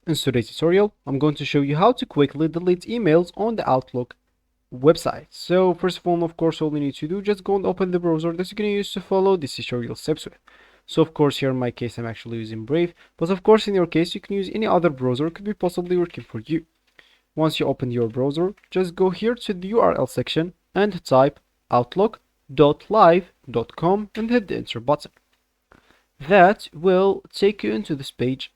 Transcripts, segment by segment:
In today's tutorial, I'm going to show you how to quickly delete emails on the Outlook website. So first of all, of course, all you need to do, just go and open the browser that you're going to use to follow this tutorial steps with. So of course, here in my case, I'm actually using Brave, but of course, in your case, you can use any other browser, could be possibly working for you. Once you open your browser, just go here to the URL section and type outlook.live.com and hit the enter button. That will take you into this page.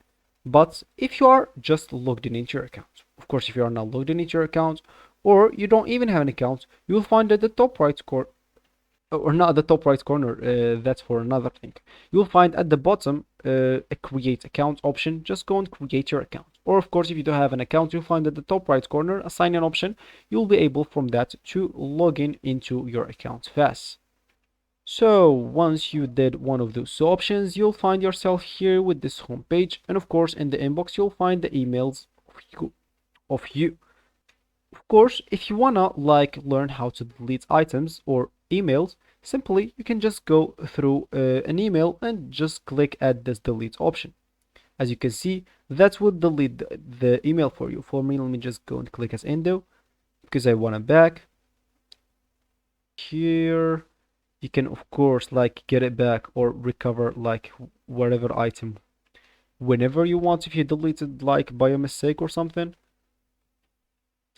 But if you are just logged in into your account, of course, if you are not logged in into your account or you don't even have an account, you will find at the top right corner, or not the top right corner, that's for another thing. You will find at the bottom a create account option. Just go and create your account. Or of course, if you don't have an account, you'll find at the top right corner a sign in option. You'll be able from that to log in into your account fast. So once you did one of those options, you'll find yourself here with this home page, and of course in the inbox you'll find the emails of you. Of course, if you wanna learn how to delete items or emails, simply you can just go through an email and just click at this delete option. As you can see, that would delete the email for you. For me, let me just go and click as undo because I want it back. Here you can of course get it back or recover whatever item whenever you want if you delete it by a mistake or something.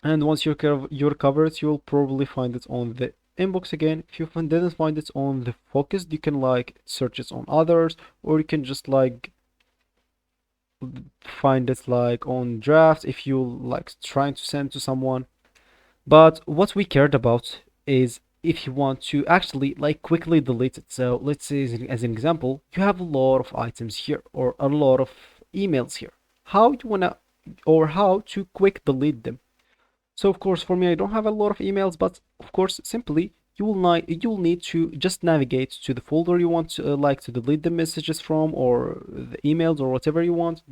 And once you recover it, you'll probably find it on the inbox again. If you didn't find it on the focused, you can search it on others, or you can just find it on draft if you trying to send to someone. But what we cared about is if you want to actually quickly delete it. So let's say as an example, you have a lot of items here or a lot of emails here. How you wanna or how to quick delete them? So of course for me I don't have a lot of emails, but of course simply you'll need to just navigate to the folder you want to to delete the messages from or the emails or whatever you want.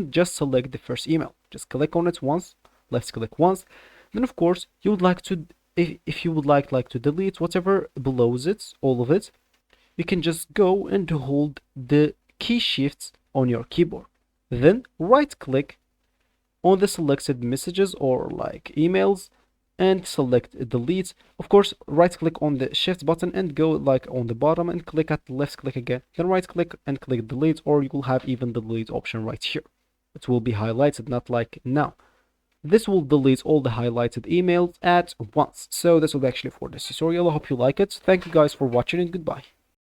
Just select the first email. Just click on it once, left click once. Then of course you would like to if you would like to delete whatever below it, all of it, you can just go and hold the key shifts on your keyboard. Then right click on the selected messages or emails and select delete. Of course, right click on the shift button and go on the bottom and click at the left click again. Then right click and click delete, or you will have even the delete option right here. It will be highlighted, not like now. This will delete all the highlighted emails at once. So this will be actually for this tutorial. I hope you like it. Thank you guys for watching and goodbye.